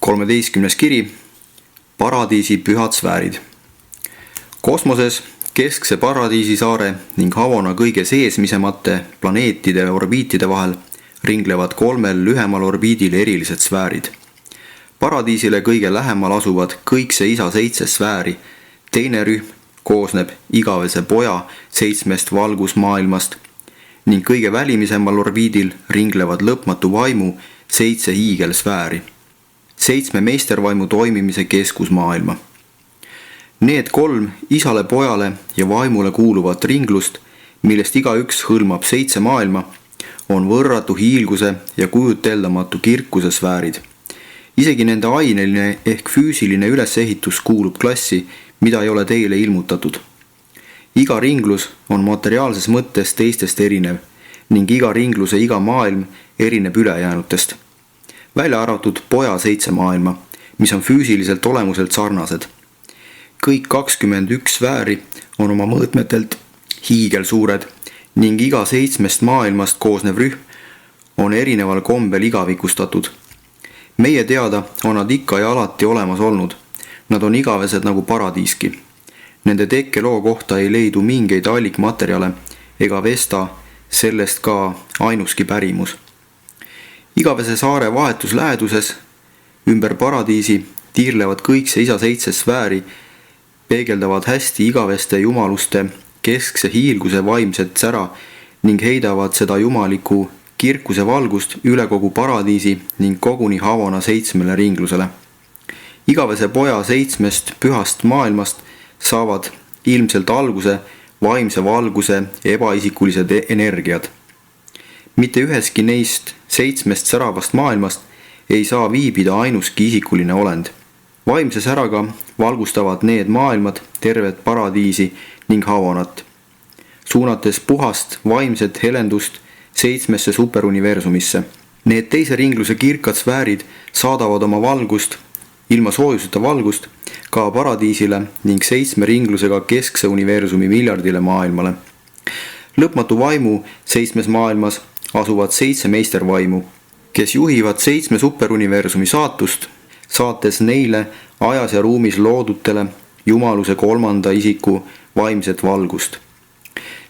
13. kiri, paradiisi pühad sfäärid. Kosmoses keskse paradiisisaare ning Havona kõige seesmisemate planeetide orbiitide vahel ringlevad kolmel lühemal orbiidil erilised sfäärid. Paradiisile kõige lähemal asuvad kõikse isa 7 sfääri, teine rühm koosneb igavese poja 7 valgusmaailmast ning kõige välimisemal orbiidil ringlevad lõpmatu vaimu 7 hiigelsfääri, 7 meistervaimu toimimise keskusmaailma. Need 3 isale, pojale ja vaimule kuuluvat ringlust, millest igaüks hõlmab 7 maailma, on võrratu hiilguse ja kujuteldamatu kirkuse sfäärid. Isegi nende aineline ehk füüsiline ülesehitus kuulub klassi, mida ei ole teile ilmutatud. Iga ringlus on materiaalses mõttes teistest erinev ning iga ringluse iga maailm erineb ülejäänutest. Välja arvatud poja 7 maailma, mis on füüsiliselt olemuselt sarnased. Kõik 21 sfääri on oma mõõtmetelt hiigelsuured ning iga 7 maailmast koosnev rühm on erineval kombel igavikustatud. Meie teada on nad ikka ja alati olemas olnud. Nad on igavesed nagu paradiiski. Nende tekkeloo kohta ei leidu mingeid allikmaterjale ega vesta sellest ka ainuski pärimus. Igavese saare vahetus läheduses ümber paradiisi tiirlevad kõikse isa 7 sfääri, peegeldavad hästi igaveste jumaluste keskse hiilguse vaimset sära ning heidavad seda jumaliku kirkuse valgust üle kogu paradiisi ning koguni Havona 7 ringlusele. Igavese poja 7 pühast maailmast saavad ilmselt alguse vaimse valguse ebaisikulised energiad. Mitte üheski neist 7 säravast maailmast ei saa viibida ainuski isikuline olend. Vaimse säraga valgustavad need maailmad tervet paradiisi ning Havonat, suunates puhast vaimset helendust 7 superuniversumisse. Need teise ringluse kirkad sfäärid saadavad oma valgust, ilma soojuseta valgust, ka paradiisile ning 7 ringlusega keskse universumi miljardile maailmale. Lõpmatu vaimu 7 maailmas asuvad 7 meistervaimu, kes juhivad 7 superuniversumi saatust, saates neile ajas ja ruumis loodutele jumaluse 3. isiku vaimset valgust.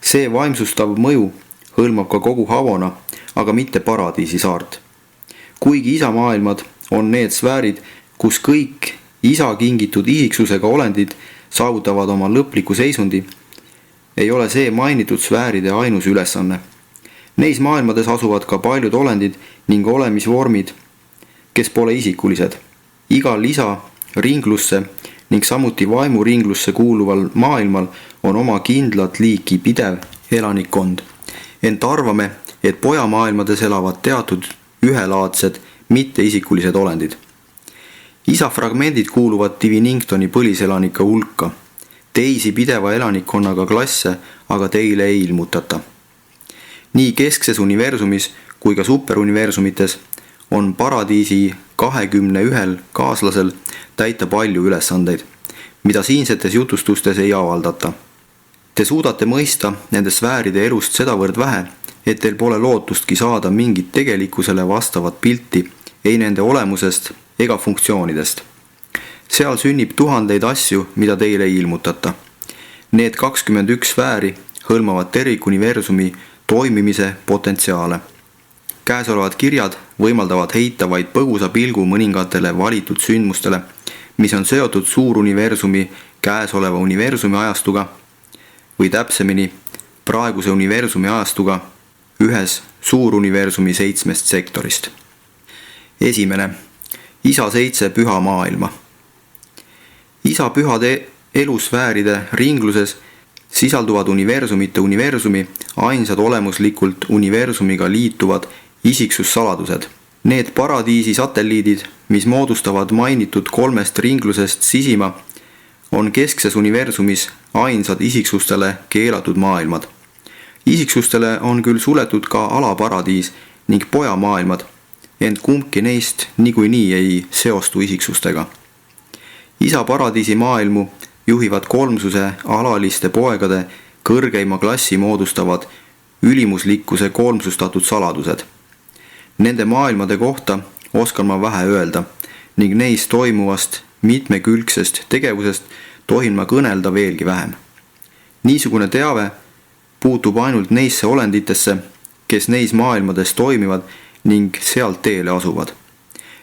See vaimsustav mõju hõlmab ka kogu Havona, aga mitte paradiisi saart. Kuigi isamaailmad on need sfäärid, kus kõik isa kingitud isiksusega olendid saavutavad oma lõpliku seisundi, ei ole see mainitud sfääride ainus ülesanne. Neis maailmades asuvad ka paljud olendid ning olemisvormid, kes pole isikulised. Igal isa ringlusse ning samuti vaimu ringlusse kuuluval maailmal on oma kindlat liiki pidev elanikkond. Ent arvame, et pojamaailmades elavad teatud ühelaadsed, mitteisikulised olendid. Isa fragmendid kuuluvad Diviningtoni põliselanike hulka. Teisi pideva elanikkonnaga klasse aga teile ei ilmutata. Nii keskses universumis kui ka superuniversumites on paradiisi 21 kaaslasel täita palju ülesandeid, mida siinsetes jutustustes ei avaldata. Te suudate mõista nende sfääride elust sedavõrd vähe, et teil pole lootustki saada mingit tegelikkusele vastavat pilti ei nende olemusest ega funktsioonidest. Seal sünnib tuhandeid asju, mida teile ei ilmutata. Need 21 sfääri hõlmavad tervikuniversumi toimimise potentsiaale. Käesolevad kirjad võimaldavad heita vaid põgusa pilgu mõningatele valitud sündmustele, mis on seotud suuruniversumi käesoleva universumi ajastuga või täpsemini praeguse universumi ajastuga ühes suuruniversumi 7 sektorist. Esimene. Isa 7 püha maailma. Isa pühade elusfääride ringluses sisalduvad universumite universumi ainsad olemuslikult universumiga liituvad isiksussaladused. Need paradiisi satelliidid, mis moodustavad mainitud 3 ringlusest sisima, on keskses universumis ainsad isiksustele keelatud maailmad. Isiksustele on küll suletud ka alaparadiis ning pojamaailmad, ent kumbki neist niikuinii ei seostu isiksustega. Isa paradiisi maailmu juhivad kolmsuse alaliste poegade kõrgeima klassi moodustavad ülimuslikkuse kolmsustatud saladused. Nende maailmade kohta oskan ma vähe öelda, ning neis toimuvast mitmekülgsest tegevusest tohin ma kõnelda veelgi vähem. Niisugune teave puutub ainult neisse olenditesse, kes neis maailmades toimivad ning sealt teele asuvad.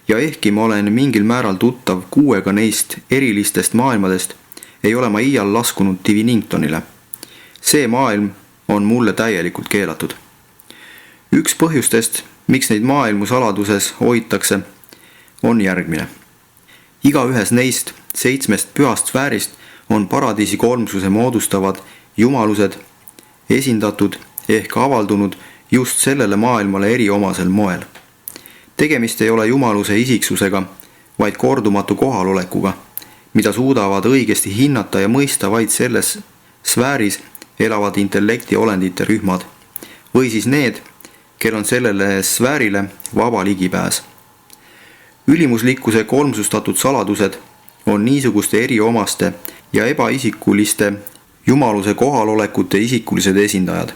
Ja ehkki ma olen mingil määral tuttav 6 neist erilistest maailmadest, ei ole ma iial laskunud Diviningtonile. See maailm on mulle täielikult keelatud. Üks põhjustest, miks neid maailmu saladuses hoitakse, on järgmine. Igaühes neist 7 pühast sfäärist on paradiisi kolmsuse moodustavad jumalused esindatud ehk avaldunud just sellele maailmale eriomasel moel. Tegemist ei ole jumaluse isiksusega, vaid kordumatu kohalolekuga, mida suudavad õigesti hinnata ja mõista vaid selles sfääris elavad intellekti olendite rühmad, või siis need, kel on sellele sfäärile vaba ligipääs. Ülimuslikkuse kolmsustatud saladused on niisuguste eriomaste ja ebaisikuliste jumaluse kohalolekute isikulised esindajad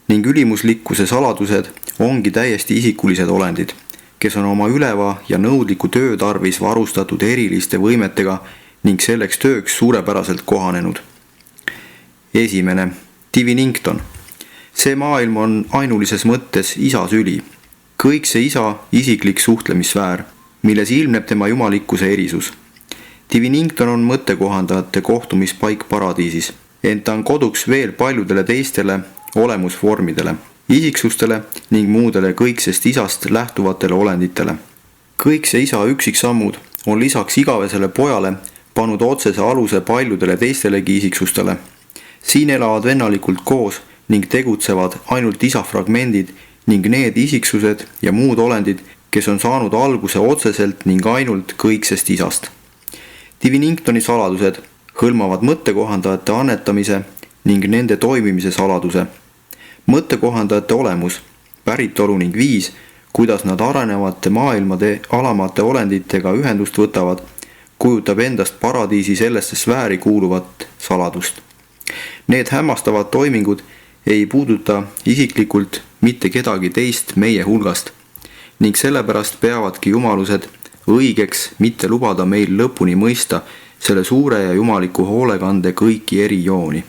ning ülimuslikkuse saladused ongi täiesti isikulised olendid, kes on oma üleva ja nõudliku töö tarvis varustatud eriliste võimetega ning selleks tööks suurepäraselt kohanenud. Esimene, Divinington. See maailm on ainulises mõttes isa süli. Kõik see isa isiklik suhtlemissfäär, milles ilmneb tema jumalikkuse erisus. Divinington on mõttekohandajate kohtumispaik paradiisis, ent ta on koduks veel paljudele teistele olemusvormidele, isiksustele ning muudele kõiksest isast lähtuvatele olenditele. Kõik see isa üksiksammud on lisaks igavesele pojale pannud otsese aluse paljudele teistelegi isiksustele. Siin elavad vennalikult koos ning tegutsevad ainult isa fragmendid ning need isiksused ja muud olendid, kes on saanud alguse otseselt ning ainult kõiksest isast. Diviningtoni saladused hõlmavad mõttekohandajate annetamise ning nende toimimise saladuse, mõttekohandajate olemus, päritolu ning viis, kuidas nad arenevate maailmade alamate olenditega ühendust võtavad, kujutab endast paradiisi sellesse sfääri kuuluvat saladust. Need hämmastavad toimingud ei puuduta isiklikult mitte kedagi teist meie hulgast ning sellepärast peavadki jumalused õigeks mitte lubada meil lõpuni mõista selle suure ja jumaliku hoolekande kõiki eri jooni.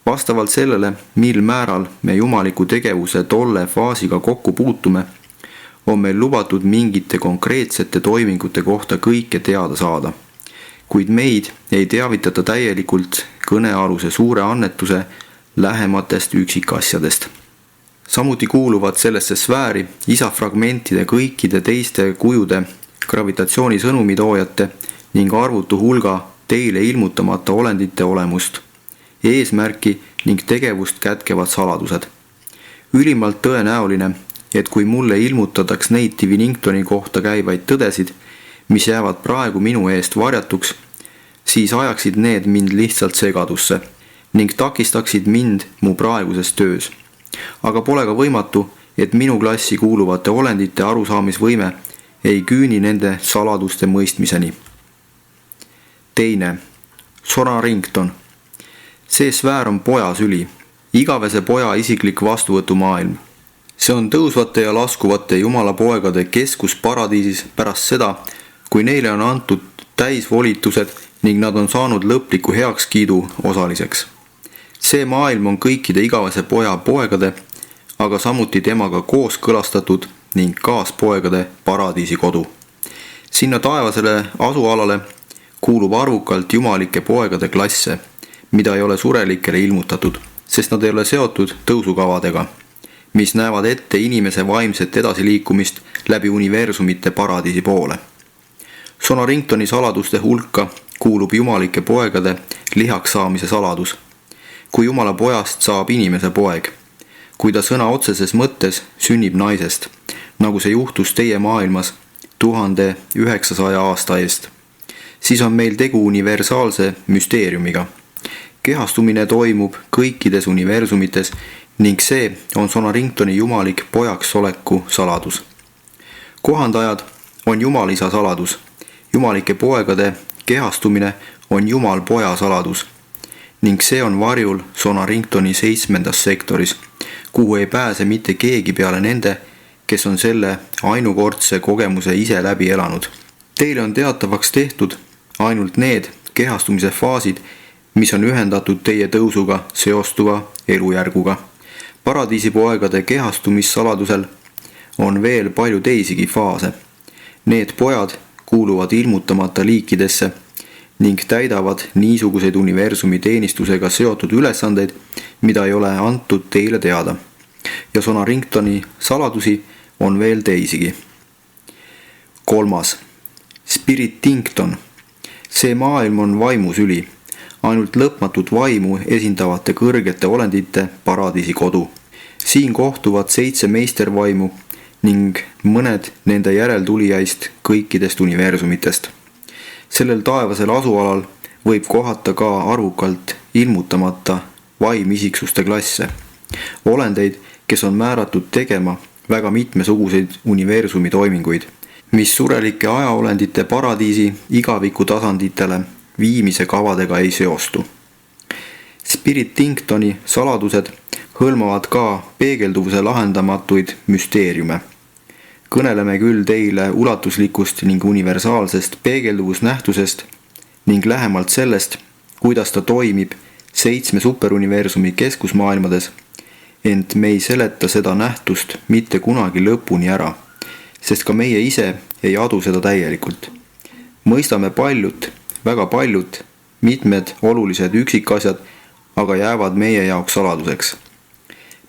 Vastavalt sellele, mil määral me jumaliku tegevuse tolle faasiga kokku puutume, on meil lubatud mingite konkreetsete toimingute kohta kõike teada saada, kuid meid ei teavitata täielikult kõnealuse suure annetuse lähematest üksikasjadest. Samuti kuuluvad sellesse sfääri isa fragmentide kõikide teiste kujude, gravitatsioonisõnumitoojate ning arvutu hulga teile ilmutamata olendite olemust, eesmärki ning tegevust kätkevad saladused. Ülimalt tõenäoline, et kui mulle ilmutataks neid Diviningtoni kohta käivaid tõdesid, mis jäävad praegu minu eest varjatuks, siis ajaksid need mind lihtsalt segadusse ning takistaksid mind mu praeguses töös. Aga pole ka võimatu, et minu klassi kuuluvate olendite arusaamisvõime ei küüni nende saladuste mõistmiseni. Teine, Sonarington. See sfäär on poja süli, igavese poja isiklik vastuvõtumaailm. See on tõusvate ja laskuvate jumala poegade keskus paradiisis pärast seda, kui neile on antud täisvolitused ning nad on saanud lõpliku heakskiidu osaliseks. See maailm on kõikide igavese poja poegade, aga samuti temaga kooskõlastatud ning kaaspoegade paradiisi kodu. Sinna taevasele asualale kuulub arvukalt jumalike poegade klasse, mida ei ole surelikele ilmutatud, sest nad ei ole seotud tõusukavadega, mis näevad ette inimese vaimset edasiliikumist läbi universumite paradiisi poole. Sonaringtoni saladuste hulka kuulub jumalike poegade lihaks saamise saladus, kui jumala pojast saab inimese poeg, kui ta sõna otseses mõttes sünnib naisest, nagu see juhtus teie maailmas 1900 aasta eest, siis on meil tegu universaalse müsteeriumiga. Kehastumine toimub kõikides universumites ning see on Sonaringtoni jumalik pojaks oleku saladus. Kohandajad on jumal isa saladus, jumalike poegade kehastumine on jumal poja saladus ning see on varjul Sonaringtoni 7. sektoris, kuhu ei pääse mitte keegi peale nende, kes on selle ainukordse kogemuse ise läbi elanud. Teile on teatavaks tehtud ainult need kehastumise faasid, mis on ühendatud teie tõusuga seostuva elujärguga. Paradiisipoegade kehastumissaladusel on veel palju teisigi faase. Need pojad kuuluvad ilmutamata liikidesse ning täidavad niisuguseid universumi teenistusega seotud ülesandeid, mida ei ole antud teile teada. Ja Sonaringtoni saladusi on veel teisigi. 3. Spiritington. See maailm on vaimusüli, ainult lõpmatut vaimu esindavate kõrgete olendite paradiisi kodu. Siin kohtuvad 7 meistervaimu ning mõned nende järeltulijaist kõikidest universumitest. Sellel taevasel asualal võib kohata ka arvukalt ilmutamata vaimissiksuste klasse. Olendeid, kes on määratud tegema väga mitmesuguseid universumi toiminguid, mis surelike ajaolendite paradiisi igaviku tasanditele viimise kavadega ei seostu. Spiritingtoni saladused hõlmavad ka peegelduvuse lahendamatuid müsteeriume. Kõneleme küll teile ulatuslikust ning universaalsest peegelduvusnähtusest ning lähemalt sellest, kuidas ta toimib 7 superuniversumi keskusmaailmades, ent me ei seleta seda nähtust mitte kunagi lõpuni ära, sest ka meie ise ei adu seda täielikult. Mõistame paljut, väga paljut, mitmed olulised üksikasjad, aga jäävad meie jaoks saladuseks.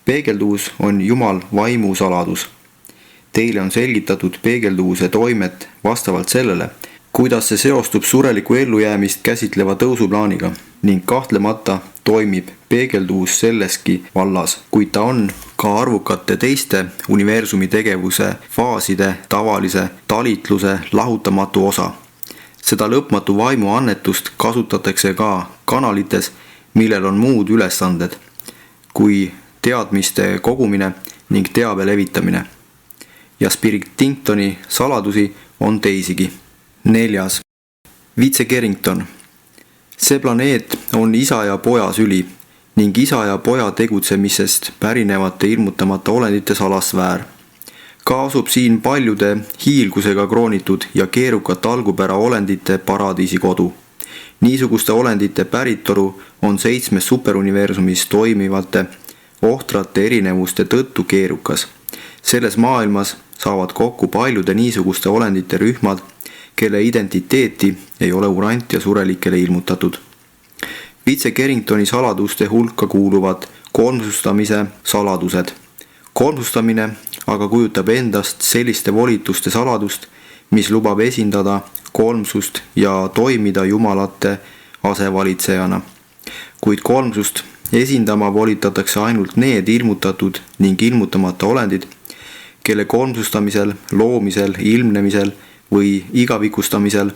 Peegelduvus on Jumal vaimu saladus. Teile on selgitatud peegelduvuse toimet vastavalt sellele, kuidas see seostub sureliku ellujäämist käsitleva tõusuplaaniga ning kahtlemata toimib peegelduvus selleski vallas, kuid ta on ka arvukate teiste universumi tegevuse faaside tavalise talitluse lahutamatu osa. Seda lõpmatu vaimu annetust kasutatakse ka kanalites, millel on muud ülesanded kui teadmiste kogumine ning teabe levitamine. Ja Spiritingtoni saladusi on teisigi. 4. Vitse Carrington. See planeet on isa ja poja süli ning isa ja poja tegutsemisest pärinevate ilmutamata olendite salasfäär. Ka asub siin paljude hiilgusega kroonitud ja keerukat algupära olendite paradiisi kodu. Niisuguste olendite päritolu on 7 superuniversumis toimivate ohtrate erinevuste tõttu keerukas. Selles maailmas saavad kokku paljude niisuguste olendite rühmad, kelle identiteeti ei ole urant ja surelikele ilmutatud. Vitse Carringtoni saladuste hulka kuuluvad kolmsustamise saladused. Kolmsustamine aga kujutab endast selliste volituste saladust, mis lubab esindada kolmsust ja toimida jumalate asevalitsejana. Kuid kolmsust esindama volitatakse ainult need ilmutatud ning ilmutamata olendid, kelle kolmsustamisel, loomisel, ilmnemisel või igavikustamisel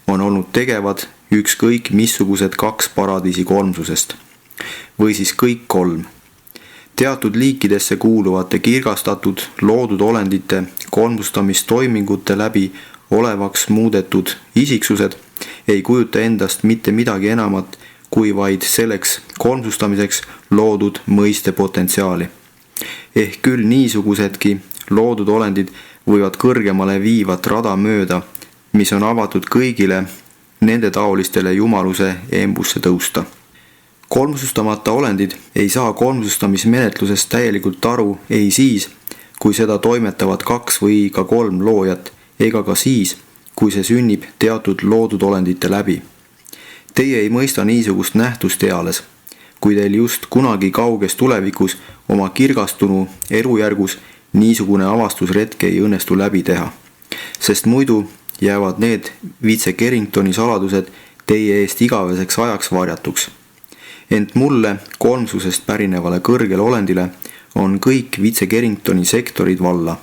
on olnud tegevad ükskõik missugused 2 paradiisi kolmsusest, või siis kõik 3. Teatud liikidesse kuuluvate kirgastatud loodud olendite kolmustamistoimingute läbi olevaks muudetud isiksused ei kujuta endast mitte midagi enamat kui vaid selleks kolmsustamiseks loodud mõiste potentsiaali. Ehk küll niisugusedki loodud olendid võivad kõrgemale viivat rada mööda, mis on avatud kõigile nende taolistele jumaluse embusse tõusta. Kolmsustamata olendid ei saa kolmsustamismenetlusest täielikult aru ei siis, kui seda toimetavad 2 või ka 3 loojat, ega ka siis, kui see sünnib teatud loodud olendite läbi. Teie ei mõista niisugust nähtust eales, kui teil just kunagi kauges tulevikus oma kirgastunu elujärgus niisugune avastusretke ei õnnestu läbi teha, sest muidu jäävad need Vitse Carringtoni saladused teie eest igaveseks ajaks varjatuks. Ent mulle kolmsusest pärinevale kõrgele olendile on kõik Vitse Carringtoni sektorid valla.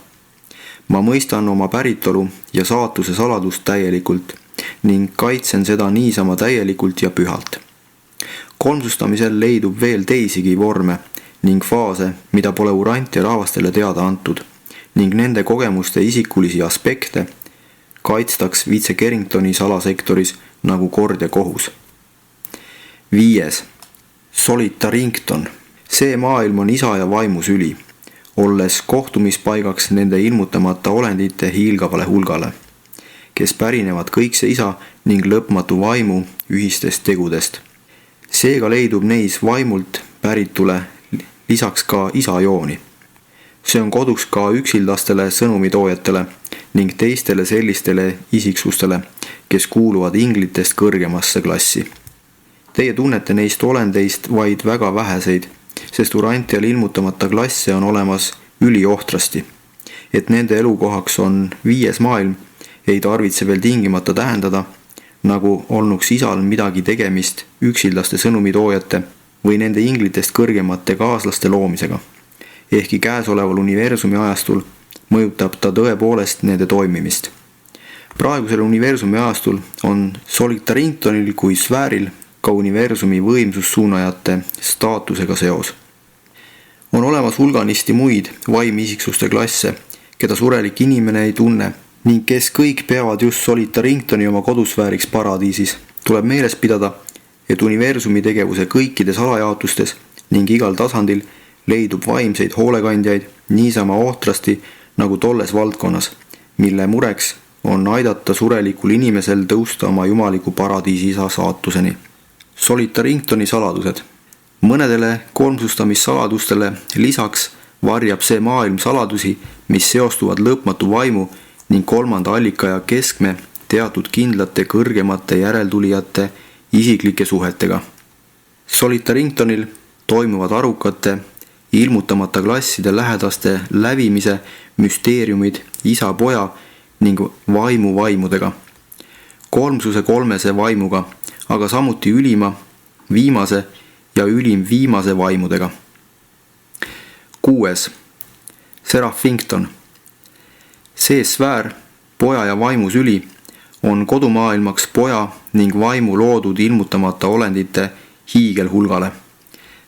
Ma mõistan oma päritolu ja saatuse saladust täielikult ning kaitsen seda niisama täielikult ja pühalt. Kolmsustamisel leidub veel teisigi vorme ning faase, mida pole urant ja rahvastele teada antud, ning nende kogemuste isikulisi aspekte kaitstaks Vitse Carringtoni salasektoris nagu kord ja kohus. 5. Solitarington. See maailm on isa ja vaimu süli, olles kohtumispaigaks nende ilmutamata olendite hiilgavale hulgale. kes pärinevad kõikse Isa ning lõpmatu vaimu ühistest tegudest. Seega leidub neis vaimult päritule lisaks ka Isa jooni. See on koduks ka üksildastele sõnumitoojatele ning teistele sellistele isiksustele, kes kuuluvad inglitest kõrgemasse klassi. Teie tunnete neist olendeist vaid väga väheseid, sest Urantial ilmutamata klasse on olemas üliohtrasti. Et nende elukohaks on 5. maailm, ei tarvitse veel tingimata tähendada, nagu olnuks Isal midagi tegemist üksildaste sõnumitoojate või nende inglitest kõrgemate kaaslaste loomisega. Ehkki käesoleval universumi ajastul mõjutab ta tõepoolest nende toimimist. Praegusel universumi ajastul on Solitaringtonil kui sfääril ka universumi võimsussuunajate staatusega seos. On olemas hulganisti muid vaimisiksuste klasse, keda surelik inimene ei tunne ning kes kõik peavad just Solitaringtoni oma kodusfääriks paradiisis. Tuleb meeles pidada, et universumi tegevuse kõikides alajaotustes ning igal tasandil leidub vaimseid hoolekandjaid niisama ohtrasti nagu tolles valdkonnas, mille mureks on aidata surelikul inimesel tõusta oma jumaliku paradiisi Isa saatuseni. Solitaringtoni saladused. Mõnedele kolmsustamissaladustele lisaks varjab see maailm saladusi, mis seostuvad lõpmatu vaimu ning kolmanda allika ja keskme teatud kindlate kõrgemate järeltulijate isiklike suhetega. Solitaringtonil toimuvad arukate, ilmutamata klasside lähedaste lävimise müsteeriumid Isa poja ning vaimu vaimudega. Kolmsuse kolmese vaimuga, aga samuti ülima, viimase ja ülim viimase vaimudega. 6. Serafinkton. See sfäär, poja ja vaimu süli, on kodumaailmaks poja ning vaimu loodud ilmutamata olendite hiigelhulgale.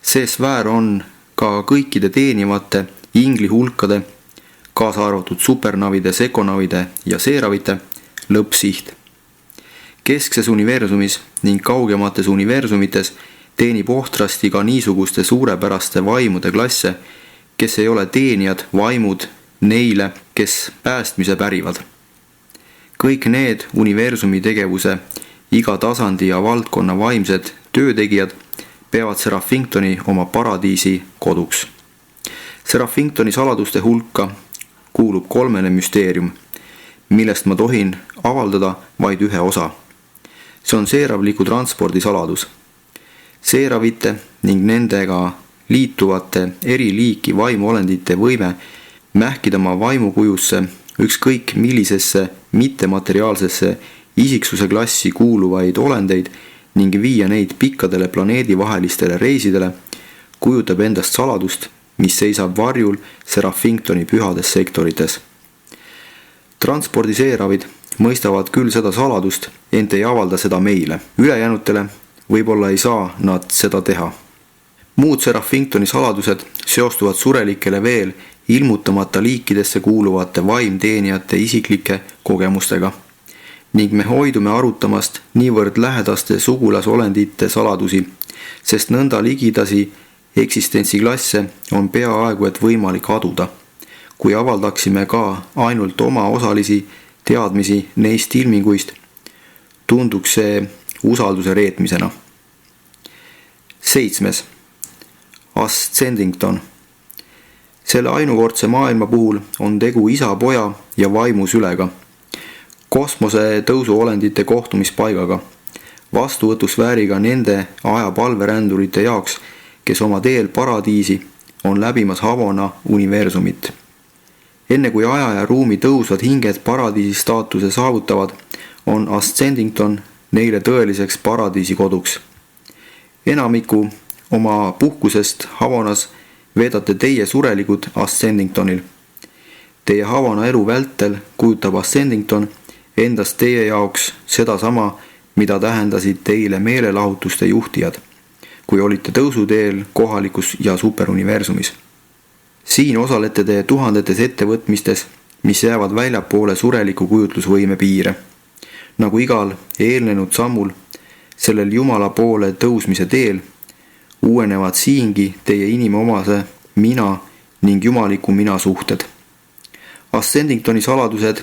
See sfäär on ka kõikide teenivate ingli hulkade, kaasa arvatud supernavide, sekonavide ja seeravite, lõppsiht. Keskses universumis ning kaugemates universumites teenib ohtrasti ka niisuguste suurepäraste vaimude klasse, kes ei ole teenijad vaimud neile, kes päästmise pärivad. Kõik need universumi tegevuse iga tasandi ja valdkonna vaimsed töötegijad peavad Serafinktoni oma paradiisi koduks. Serafinktoni saladuste hulka kuulub 3 müsteerium, millest ma tohin avaldada vaid ühe osa. See on seeravliku transpordi saladus. Seeravite ning nendega liituvate eri liiki vaimuolendite võime mähkida oma vaimukujusse ükskõik millisesse mittemateriaalsesse isiksuse klassi kuuluvaid olendeid ning viia neid pikkadele planeedivahelistele reisidele, kujutab endast saladust, mis seisab varjul Serafinktoni pühades sektorites. Transpordiseeravid mõistavad küll seda saladust, ent ei avalda seda meile. Ülejäänutele võib-olla ei saa nad seda teha. Muud Serafinktoni saladused seostuvad surelikele veel ilmutamata liikidesse kuuluvate vaimteenijate isiklike kogemustega ning me hoidume arutamast niivõrd lähedaste sugulasolendite saladusi, sest nõnda ligidasi eksistentsiklasse on peaaegu et võimalik aduda. Kui avaldaksime ka ainult oma osalisi teadmisi neist ilminguist, tunduks see usalduse reetmisena. 7. Ascendington. Selle ainukordse maailma puhul on tegu Isa poja ja vaimu sülega, kosmose tõusuolendite kohtumispaigaga, vastuvõtusfääriga nende ajapalverändurite jaoks, kes oma teel paradiisi on läbimas Havana universumit. Enne kui aja ja ruumi tõusvad hinged paradiisi staatuse saavutavad, on Ascendington neile tõeliseks paradiisi koduks. Enamiku oma puhkusest Havanas veedate teie surelikud Ascendingtonil. Teie Havana elu vältel kujutab Ascendington endast teie jaoks sedasama, mida tähendasid teile meelelahutuste juhtijad, kui olite tõusuteel kohalikus ja superuniversumis. Siin osalete te tuhandetes ettevõtmistes, mis jäävad väljapoole sureliku kujutlusvõime piire. Nagu igal eelnenud sammul sellel Jumala poole tõusmise teel, uuenevad siingi teie inimomase mina ning jumaliku mina suhted. Ascendingtoni saladused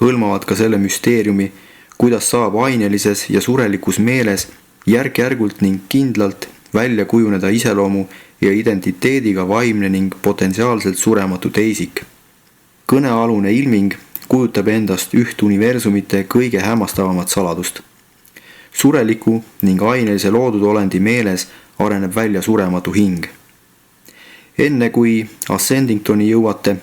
hõlmavad ka selle müsteeriumi, kuidas saab ainelises ja surelikus meeles järk-järgult ning kindlalt välja kujuneda iseloomu ja identiteediga vaimne ning potentsiaalselt surematu teisik. Kõnealune ilming kujutab endast üht universumite kõige hämmastavamat saladust. Sureliku ning ainelise loodud olendi meeles areneb välja surematu hing. Enne kui Ascendingtoni jõuate,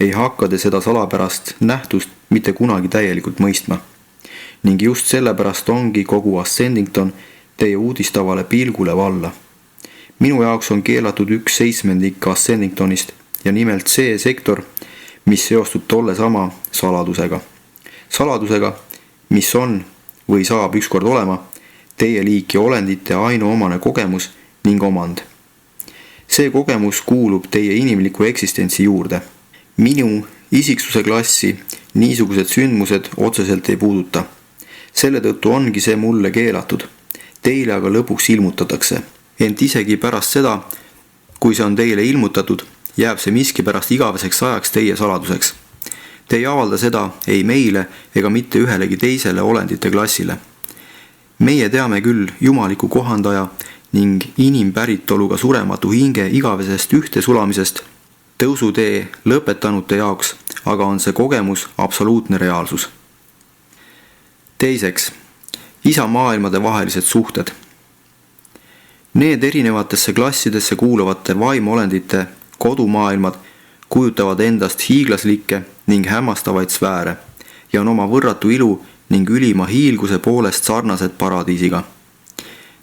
ei hakka te seda salapärast nähtust mitte kunagi täielikult mõistma. Ning just sellepärast ongi kogu Ascendington teie uudistavale pilgule valla. Minu jaoks on keelatud 1/7 Ascendingtonist ja nimelt see sektor, mis seostub tolle sama saladusega. Saladusega, mis on või saab ükskord olema teie liiki olendite ainuomane kogemus ning omand. See kogemus kuulub teie inimliku eksistentsi juurde. Minu isiksuse klassi niisugused sündmused otseselt ei puuduta. Selle tõttu ongi see mulle keelatud. Teile aga lõpuks ilmutatakse. Ent isegi pärast seda, kui see on teile ilmutatud, jääb see miski pärast igaveseks ajaks teie saladuseks. Te ei avalda seda ei meile ega mitte ühelegi teisele olendite klassile. Meie teame küll jumaliku kohandaja ning inimpäritoluga surematu hinge igavesest ühte sulamisest, tõusutee lõpetanute jaoks, aga on see kogemus absoluutne reaalsus. Teiseks, isamaailmade vahelised suhted. Need erinevatesse klassidesse kuuluvate vaimolendite kodumaailmad kujutavad endast hiiglaslikke ning hämmastavaid sfääre ja on oma võrratu ilu ning ülima hiilguse poolest sarnased paradiisiga.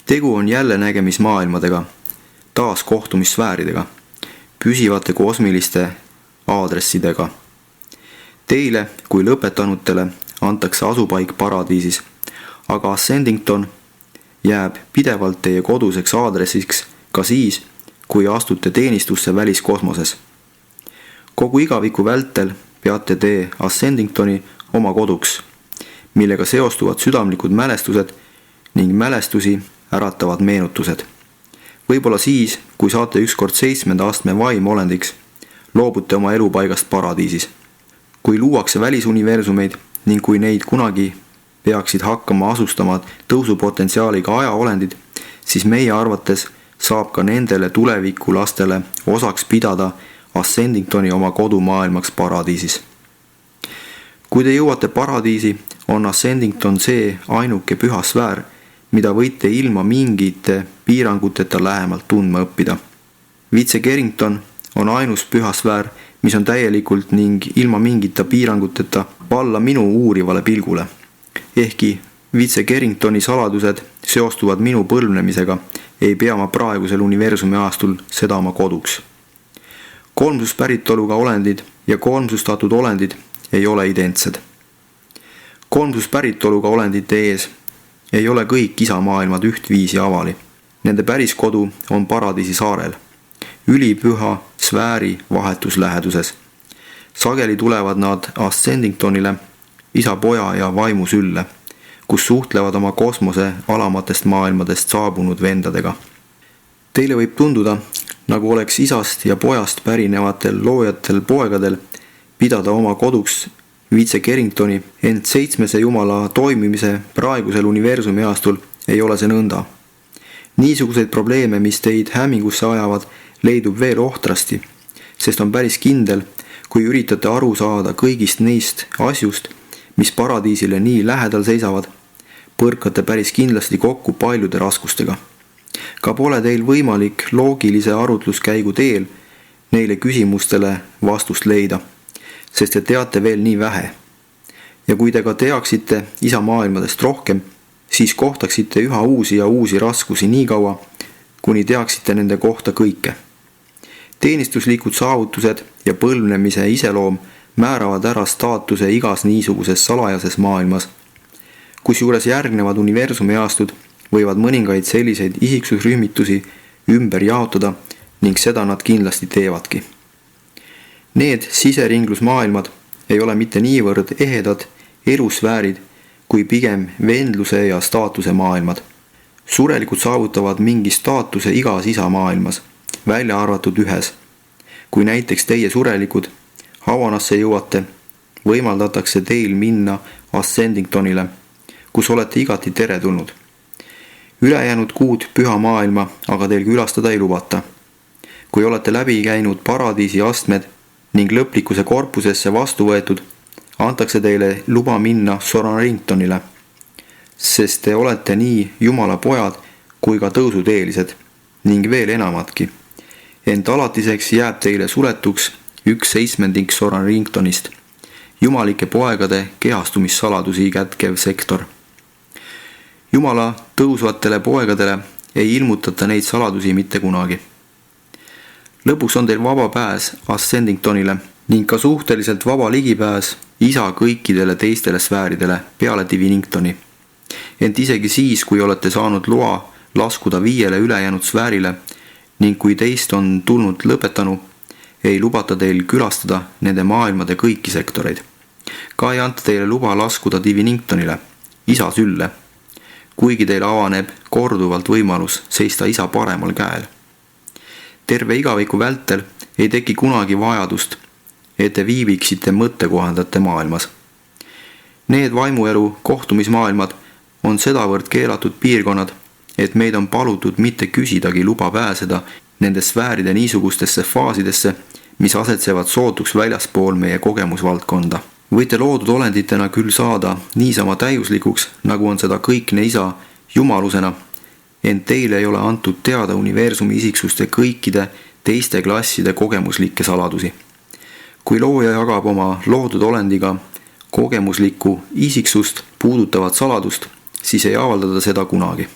Tegu on jälle nägemismaailmadega, taas kohtumissfääridega, püsivate kosmiliste aadressidega. Teile kui lõpetanutele antakse asupaik paradiisis, aga Ascendington jääb pidevalt teie koduseks aadressiks ka siis, kui astute teenistusse väliskosmoses. Kogu igaviku vältel peate te Ascendingtoni oma koduks, millega seostuvad südamlikud mälestused ning mälestusi äratavad meenutused. Võib-olla siis, kui saate ükskord 7. astme vaimolendiks, loobute oma elupaigast paradiisis. Kui luuakse välisuniversumeid ning kui neid kunagi peaksid hakkama asustama tõusupotentsiaaliga ajaolendid, siis meie arvates saab ka nendele tuleviku lastele osaks pidada Ascendingtoni oma kodumaailmaks paradiisis. Kui te jõuate paradiisi, on Ascendington see ainuke püha sfäär, mida võite ilma mingite piiranguteta lähemalt tundma õppida. Vitse Carrington on ainus püha sfäär, mis on täielikult ning ilma mingita piiranguteta valla minu uurivale pilgule. Ehkki Vitse Carringtoni saladused seostuvad minu põlvnemisega, ei pea ma praegusel universumi aastul seda oma koduks. Kolmsuspäritoluga olendid ja kolmsustatud olendid ei ole identsed. Kolmsuspäritoluga olendite ees ei ole kõik isamaailmad ühtviisi avali. Nende päriskodu on paradiisi saarel, ülipüha sfääri vahetus läheduses. Sageli tulevad nad Ascendingtonile, isa, poja ja vaimu sülle, kus suhtlevad oma kosmose alamatest maailmadest saabunud vendadega. Teile võib tunduda, nagu oleks isast ja pojast pärinevatel loojatel poegadel pidada oma koduks Vitse Carringtoni, ent 7. jumala toimimise praegusel universumi aastul ei ole see nõnda. Niisuguseid probleeme, mis teid hämmingusse ajavad, leidub veel ohtrasti, sest on päris kindel, kui üritate aru saada kõigist neist asjust, mis paradiisile nii lähedal seisavad, põrkate päris kindlasti kokku paljude raskustega. Ka pole teil võimalik loogilise arutluskäigu teel neile küsimustele vastust leida, sest te teate veel nii vähe. Ja kui te ka teaksite isamaailmadest rohkem, siis kohtaksite üha uusi ja uusi raskusi nii kaua, kuni teaksite nende kohta kõike. Teenistuslikud saavutused ja põlvnemise iseloom määravad ära staatuse igas niisuguses salajases maailmas, kusjuures järgnevad universumi aastud võivad mõningaid selliseid isiksusrühmitusi ümber jaotada ning seda nad kindlasti teevadki. Need siseringlusmaailmad ei ole mitte niivõrd ehedad elusfäärid, kui pigem vendluse ja staatuse maailmad. Surelikud saavutavad mingi staatuse igas isamaailmas, välja arvatud ühes. Kui näiteks teie surelikud Havanasse jõuate, võimaldatakse teil minna Ascendingtonile, kus olete igati teretulnud. Ülejäänud kuud püha maailma aga teil külastada ei lubata. Kui olete läbi käinud paradiisi astmed ning lõplikuse korpusesse vastu võetud, antakse teile luba minna Soraringtonile, sest te olete nii Jumala pojad kui ka tõusuteelised ning veel enamatki. Ent alatiseks jääb teile suletuks 1/7 Soraringtonist, jumalike poegade kehastumissaladusi kätkev sektor. Jumala tõusvatele poegadele ei ilmutata neid saladusi mitte kunagi. Lõpuks on teil vaba pääs Ascendingtonile ning ka suhteliselt vaba ligipääs isa kõikidele teistele sfääridele peale Diviningtoni. Ent isegi siis, kui olete saanud loa laskuda 5 ülejäänud sfäärile ning kui teist on tulnud lõpetanu, ei lubata teil külastada nende maailmade kõiki sektoreid. Ka ei anta teile luba laskuda Diviningtonile, isa sülle, kuigi teil avaneb korduvalt võimalus seista isa paremal käel. Terve igaviku vältel ei teki kunagi vajadust, et te viibiksite mõttekohandate maailmas. Need vaimuelu kohtumismaailmad on sedavõrd keelatud piirkonnad, et meid on palutud mitte küsidagi luba pääseda nende sfääride niisugustesse faasidesse, mis asetsevad sootuks väljaspool meie kogemusvaldkonda. Võite loodud olenditena küll saada niisama täiuslikuks, nagu on seda kõikne isa jumalusena, ent teile ei ole antud teada universumi isiksuste kõikide teiste klasside kogemuslikke saladusi. Kui looja jagab oma loodud olendiga kogemuslikku isiksust puudutavat saladust, siis ei avaldada seda kunagi.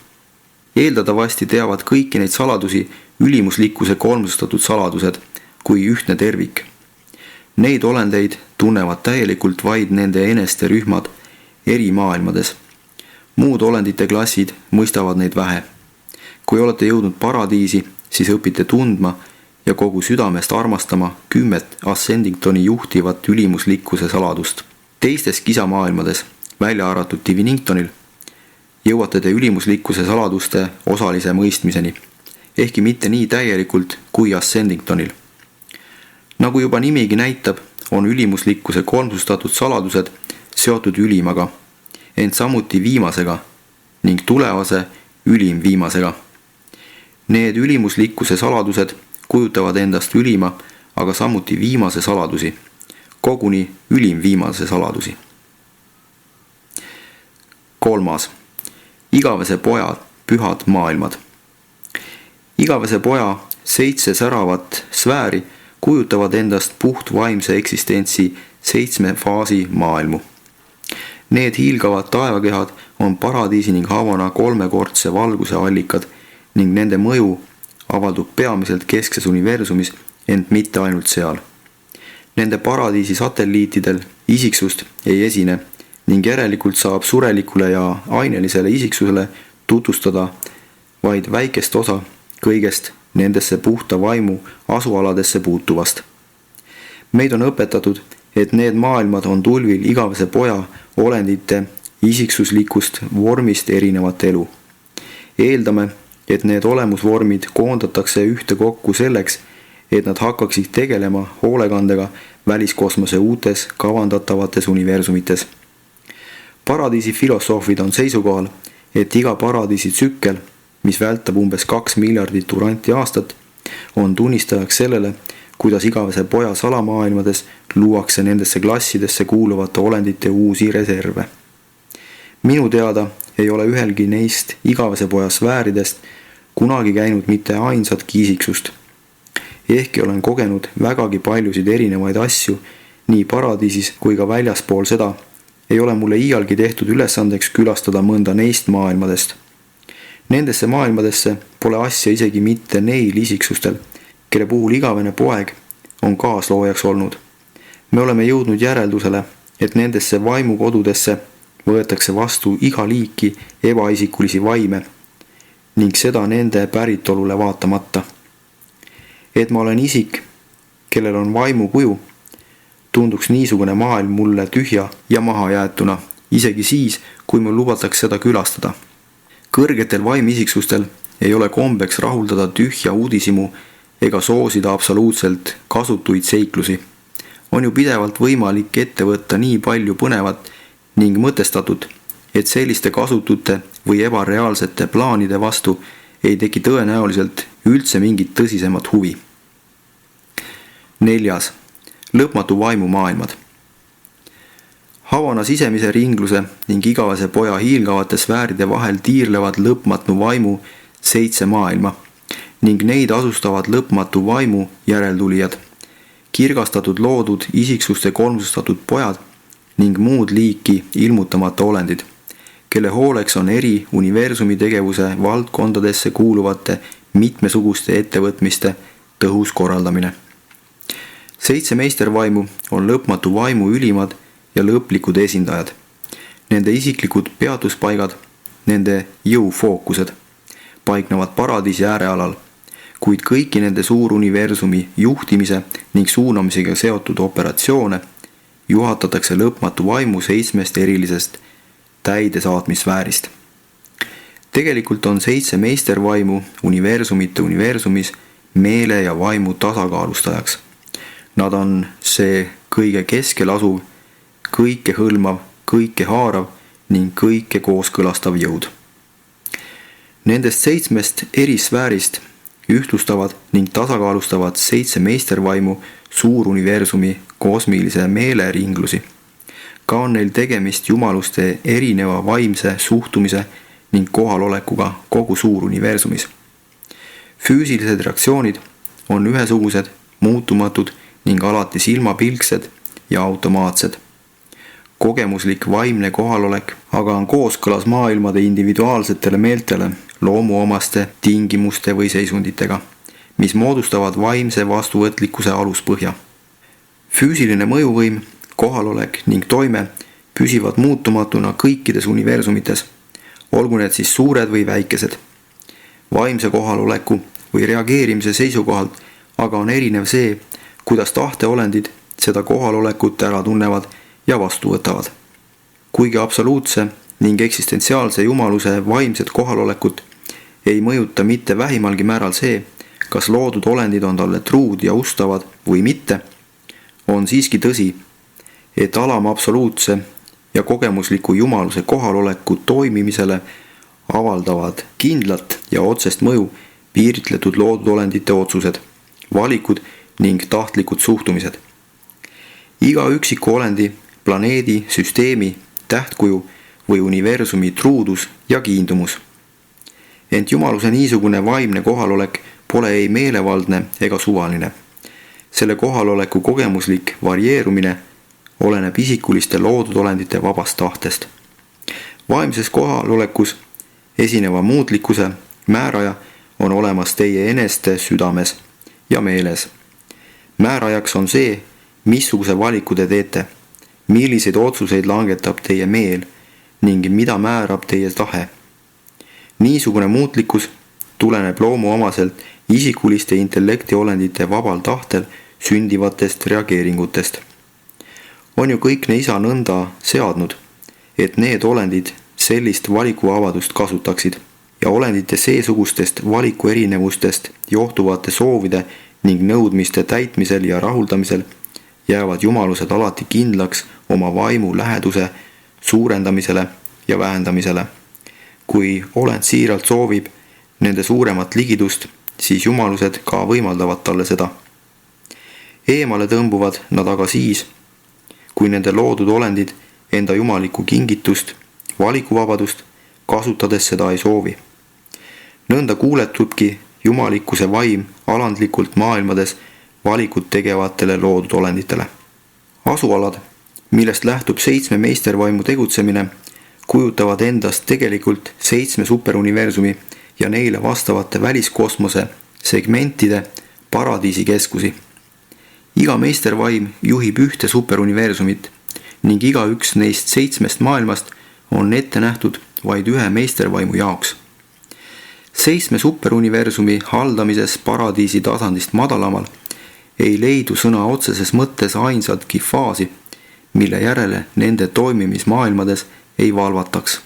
Eeldatavasti teavad kõiki neid saladusi ülimuslikkuse kolmsustatud saladused kui ühtne tervik. Neid olendeid tunnevad täielikult vaid nende eneste rühmad eri maailmades. Muud olendite klassid mõistavad neid vähe. Kui olete jõudnud paradiisi, siis õpite tundma ja kogu südamest armastama 10 Ascendingtoni juhtivat ülimuslikkuse saladust. Teistes kisamaailmades, välja arvatud Diviningtonil, jõuate te ülimuslikkuse saladuste osalise mõistmiseni, ehkki mitte nii täielikult kui Ascendingtonil. Nagu juba nimigi näitab, on ülimuslikkuse kolmsustatud saladused seotud ülimaga, ent samuti viimasega ning tulevase ülimviimasega. Need ülimuslikkuse saladused kujutavad endast ülima, aga samuti viimase saladusi, koguni ülimviimase saladusi. 3. Igavese poja pühad maailmad. Igavese poja 7 säravat sfääri kujutavad endast puhtvaimse eksistentsi 7 faasi maailmu. Need hiilgavad taevakehad on paradiisi ning Havana 3-kordse valguse allikad ning nende mõju avaldub peamiselt keskses universumis, ent mitte ainult seal. Nende paradiisi satelliitidel isiksust ei esine ning järelikult saab surelikule ja ainelisele isiksusele tutvustada vaid väikest osa kõigest nendesse puhta vaimu asualadesse puutuvast. Meid on õpetatud, et need maailmad on tulvil igavese poja olendite isiksuslikust vormist erinevat elu. Eeldame, et need olemusvormid koondatakse ühte kokku selleks, et nad hakkaksid tegelema hoolekandega väliskosmose uutes kavandatavates universumites. Paradiisi filosoofid on seisukohal, et iga paradiisi tsükkel, mis vältab umbes 2 miljardit uranti aastat, on tunnistajaks sellele, kuidas igavese poja salamaailmades luuakse nendesse klassidesse kuuluvate olendite uusi reserve. Minu teada ei ole ühelgi neist igavese poja sfääridest kunagi käinud mitte ainsatki isiksust. Ehkki olen kogenud vägagi paljusid erinevaid asju nii paradiisis kui ka väljaspool seda, ei ole mulle iialgi tehtud ülesandeks külastada mõnda neist maailmadest. Nendesse maailmadesse pole asja isegi mitte neil isiksustel, kelle puhul igavene poeg on kaasloojaks olnud. Me oleme jõudnud järeldusele, et nendesse vaimukodudesse võetakse vastu iga liiki ebaisikulisi vaime ning seda nende päritolule vaatamata. Et ma olen isik, kellel on vaimu kuju, tunduks niisugune maailm mulle tühja ja mahajäetuna, isegi siis, kui mul lubatakse seda külastada. Kõrgetel vaimisiksustel ei ole kombeks rahuldada tühja uudishimu ega soosida absoluutselt kasutuid seiklusi. on ju pidevalt võimalik ette võtta nii palju põnevat ning mõtestatud, et selliste kasutute või ebareaalsete plaanide vastu ei teki tõenäoliselt üldse mingit tõsisemat huvi. 4. Lõpmatu vaimumaailmad. Havana sisemise ringluse ning igavese poja hiilgavate sfääride vahel tiirlevad lõpmatu vaimu 7 maailma ning neid asustavad lõpmatu vaimu järeltulijad, kirgastatud loodud isiksuste kolmsustatud pojad ning muud liiki ilmutamata olendid, kelle hooleks on eri universumi tegevuse valdkondadesse kuuluvate mitmesuguste ettevõtmiste tõhus korraldamine. 7 meistervaimu on lõpmatu vaimu ülimad ja lõplikud esindajad, nende isiklikud peatuspaigad, nende jõufookused paiknevad paradiisi äärealal, kuid kõiki nende suuruniversumi juhtimise ning suunamisega seotud operatsioone juhatatakse lõpmatu vaimu 7 erilisest täidesaatmissfäärist. Tegelikult on 7 meistervaimu universumite universumis meele ja vaimu tasakaalustajaks. Nad on see kõige keskel asuv, kõike hõlmav, kõike haarav ning kõike kooskõlastav jõud. Nendest 7 eri sfäärist ühtlustavad ning tasakaalustavad 7 meistervaimu suuruniversumi kosmilise meeleringlusi. Ka on neil tegemist jumaluste erineva vaimse suhtumise ning kohalolekuga kogu suuruniversumis. Füüsilised reaktsioonid on ühesugused, muutumatud ning alati silmapilksed ja automaatsed. Kogemuslik vaimne kohalolek aga on kooskõlas maailmade individuaalsetele meeltele loomuomaste tingimuste või seisunditega, mis moodustavad vaimse vastuvõtlikkuse aluspõhja. Füüsiline mõjuvõim, kohalolek ning toime püsivad muutumatuna kõikides universumites, olgu need siis suured või väikesed. Vaimse kohaloleku või reageerimise seisukohalt aga on erinev see, kuidas tahteolendid seda kohalolekut ära tunnevad ja vastu võtavad. Kuigi absoluutse ning eksistentsiaalse jumaluse vaimset kohalolekut ei mõjuta mitte vähimalgi määral see, kas loodud olendid on talle truud ja ustavad või mitte, on siiski tõsi, et alama absoluutse ja kogemusliku jumaluse kohaloleku toimimisele avaldavad kindlat ja otsest mõju piiritletud loodud olendite otsused, valikud ning tahtlikud suhtumised. Iga üksiku olendi, planeedi, süsteemi, tähtkuju või universumi truudus ja kiindumus. Ent jumaluse niisugune vaimne kohalolek pole ei meelevaldne ega suvaline. Selle kohaloleku kogemuslik varieerumine oleneb isikuliste loodud olendite vabast tahtest. Vaimses kohalolekus esineva muutlikkuse määraja on olemas teie eneste südames ja meeles. Määrajaks on see, missuguse valiku te teete, milliseid otsuseid langetab teie meel ning mida määrab teie tahe. Niisugune muutlikkus tuleneb loomuomaselt isikuliste intellektiolendite vabal tahtel sündivatest reageeringutest. On ju kõikne isa nõnda seadnud, et need olendid sellist valikuvabadust kasutaksid ja olendite seesugustest valiku erinevustest johtuvate soovide ning nõudmiste täitmisel ja rahuldamisel jäävad jumalused alati kindlaks oma vaimu läheduse suurendamisele ja vähendamisele. Kui olend siiralt soovib nende suuremat ligidust, siis jumalused ka võimaldavad talle seda. Eemale tõmbuvad nad aga siis, kui nende loodud olendid enda jumalikku kingitust, valikuvabadust kasutades seda ei soovi. Nõnda kuuletubki jumalikkuse vaim alandlikult maailmades valikut tegevatele loodud olenditele. Asualad, millest lähtub 7 meistervaimu tegutsemine, kujutavad endast tegelikult 7 superuniversumi ja neile vastavate väliskosmose segmentide paradiisi keskusi. Iga meistervaim juhib ühte superuniversumit ning igaüks neist 7 maailmast on ette nähtud vaid ühe meistervaimu jaoks. 7 superuniversumi haldamises paradiisi tasandist madalamal ei leidu sõna otseses mõttes ainsatki faasi, mille järele nende toimimismaailmades ei valvataks.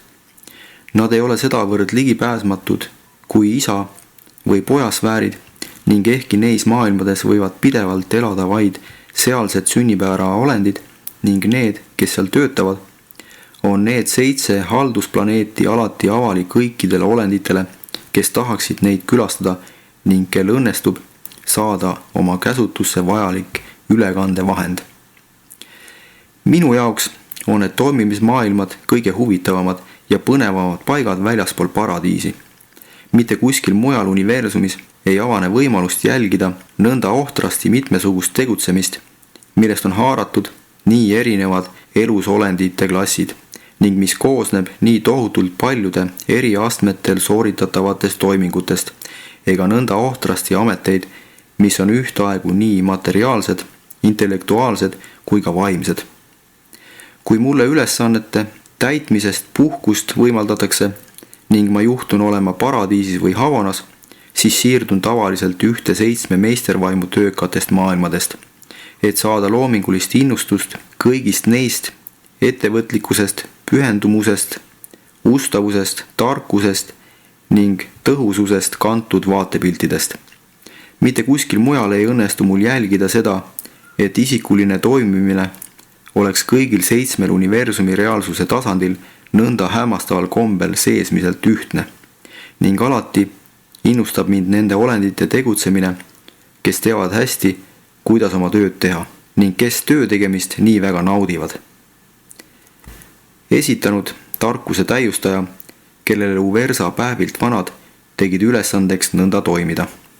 Nad ei ole sedavõrd ligipääsmatud kui isa või pojasfäärid ning ehkki neis maailmades võivad pidevalt elada vaid sealsed sünnipära olendid ning need, kes seal töötavad, on need 7 haldusplaneeti alati avalik kõikidele olenditele, kes tahaksid neid külastada ning kel õnnestub saada oma käsutusse vajalik ülekandevahend. Minu jaoks on need toimimismaailmad kõige huvitavamad ja põnevamad paigad väljaspool paradiisi. Mitte kuskil mujal universumis ei avane võimalust jälgida nõnda ohtrasti mitmesugust tegutsemist, millest on haaratud nii erinevad elusolendite klassid ning mis koosneb nii tohutult paljude eri astmetel sooritatavatest toimingutest ega nõnda ohtrasti ameteid, mis on ühtaegu nii materiaalsed, intellektuaalsed kui ka vaimsed. Kui mulle ülesannete täitmisest puhkust võimaldatakse ning ma juhtun olema paradiisis või Havanas, siis siirdun tavaliselt ühte 7 meistervaimu töökatest maailmadest, et saada loomingulist innustust kõigist neist ettevõtlikkusest, pühendumusest, ustavusest, tarkusest ning tõhususest kantud vaatepiltidest. Mitte kuskil mujal ei õnnestu mul jälgida seda, et isikuline toimimine oleks kõigil 7 universumi reaalsuse tasandil nõnda hämmastaval kombel seesmiselt ühtne ning alati innustab mind nende olendite tegutsemine, kes teavad hästi, kuidas oma tööd teha ning kes töö tegemist nii väga naudivad. Esitanud tarkuse täiustaja, kellele Uversa päevilt vanad tegid ülesandeks nõnda toimida.